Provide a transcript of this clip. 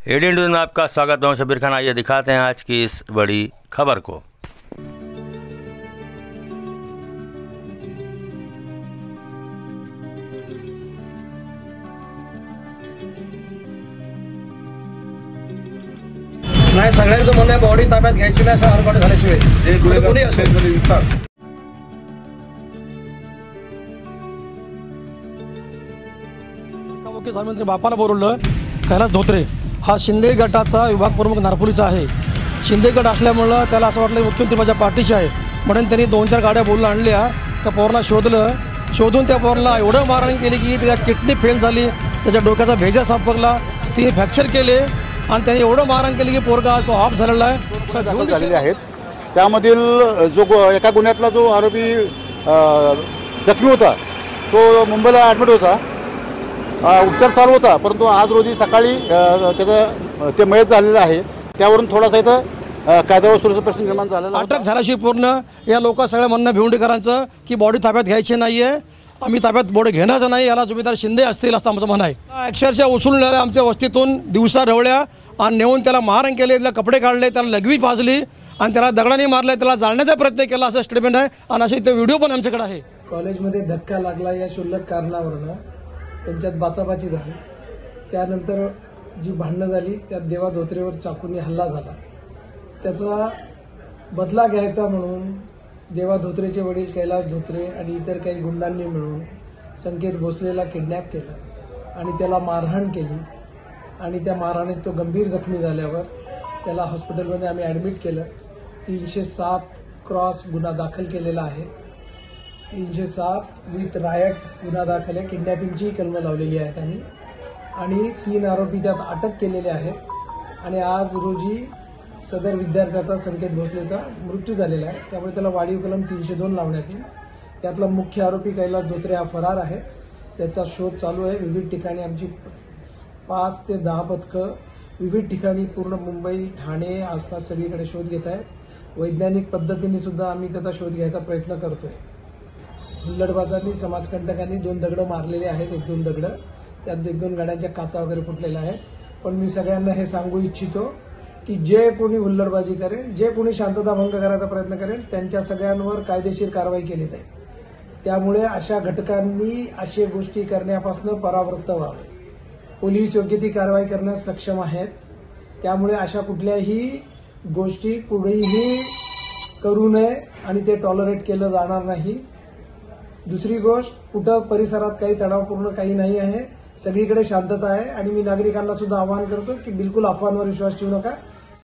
ADN news में आपका स्वागत है। शब्बीर खान, आइए दिखाते हैं आज की इस बड़ी खबर को। नाही, सगळ्यांचं म्हणणं आहे बॉडी ताब्यात घ्यायची नाही, असं आरपाट झाल्याशिवाय जे कोणी असेल दिसतात। मुख्यमंत्री बापाला बोलवलं। कैलास धोत्रे हा शिंदे गटाचा विभाग प्रमुख नारपोलीचा आहे। शिंदे गट असल्यामुळं त्याला असं वाटलं मुख्यमंत्री माझ्या पाठीशी आहे म्हणून त्यांनी 2-4 गाड्या बोलून आणल्या। त्या पोराला शोधून त्या पोराला एवढं मारहाण केली की त्याच्या किडनी फेल झाली, त्याच्या डोक्याचा भेजा सापडला, तिने फ्रॅक्चर केले आणि त्यांनी एवढं मारहाण केली की पोरगा आज तो ऑफ झालेला आहे। झालेले आहेत त्यामधील जो एका गुन्ह्यातला जो आरोपी जखमी होता तो मुंबईला ॲडमिट होता, उपचार चालू होता, परंतु आज रोजी सकाळी त्याचं ते मयत झालेलं आहे। त्यावरून थोडासा इथं कायदा व सुरक्षा प्रश्न निर्माण झालेला। अटक झाल्याशिवाय पूर्ण या लोक सगळ्या म्हणणं भिवंडीकरांचं की बॉडी ताब्यात घ्यायची नाही आहे, आम्ही ताब्यात बॉडी घेण्याचं नाही, याला जुबेदार शिंदे असतील असं आमचं म्हणणं आहे। अक्षरशः उचलून आमच्या वस्तीतून दिवसा ढवळ्या आणि नेऊन त्याला मारहाण केले, त्याला कपडे काढले, त्याला लगवी पाजली आणि त्याला दगडाने मारले, त्याला जाळण्याचा प्रयत्न केला असं स्टेटमेंट आहे आणि असे इथे व्हिडिओ पण आमच्याकडे आहे। कॉलेजमध्ये धक्का लागला या क्षुल्लक कारणावरून त्यांच्यात बाचाबाची झाली। त्यानंतर जी भांडणं झाली त्यात देवा धोत्रेवर चाकूने हल्ला झाला। त्याचा बदला घ्यायचा म्हणून देवा धोत्रेचे वडील कैलास धोत्रे आणि इतर काही गुंडांनी मिळून संकेत भोसलेला किडनॅप केला आणि त्याला मारहाण केली आणि त्या मारहाणीत तो गंभीर जखमी झाल्यावर त्याला हॉस्पिटलमध्ये आम्ही ॲडमिट केलं। 307 क्रॉस गुन्हा दाखल केलेला आहे। 307 विथ रायट गुन्हा दाखल आहे, किडनॅपिंगची कलमं लावलेली आहेत आम्ही आणि 3 आरोपी त्यात अटक केलेले आहेत आणि आज रोजी सदर विद्यार्थ्याचा संकेत भोसलेचा मृत्यू झालेला आहे, त्यामुळे त्याला वाढीव कलम 302 लावण्यात येईल। त्यातला मुख्य आरोपी कैलास धोत्रे हा फरार आहे, त्याचा शोध चालू आहे। विविध ठिकाणी आमची 5 ते 10 पथकं विविध ठिकाणी पूर्ण मुंबई ठाणे आसपास सगळीकडे शोध घेत आहेत। वैज्ञानिक पद्धतीने सुद्धा आम्ही त्याचा शोध घ्यायचा प्रयत्न करतोय। हुल्लडबाजांनी समाजकंटकांनी 2 दगडं मारलेले आहेत, 1-2 दगडं, त्यात 1-2 गाड्यांच्या काचा वगैरे फुटलेल्या आहेत। पण मी सगळ्यांना हे सांगू इच्छितो की जे कोणी हुल्लडबाजी करेल, जे कोणी शांतता भंग करायचा प्रयत्न करेल, त्यांच्या सगळ्यांवर कायदेशीर कारवाई केली जाईल। त्यामुळे अशा घटकांनी अशा गोष्टी करण्यापासून परावृत्त व्हावे। पोलीस योग्य ती कारवाई करण्यास सक्षम आहेत, त्यामुळे अशा कुठल्याही गोष्टी कुठेही करू नये आणि ते टॉलरेट केलं जाणार नाही। दुसरी गोष्ट, कुठं परिसरात काही तणावपूर्ण काही नाही आहे, सगळीकडे शांतता आहे आणि मी नागरिकांना सुद्धा आवाहन करतो की बिलकुल अफवांवर विश्वास ठेवू नका।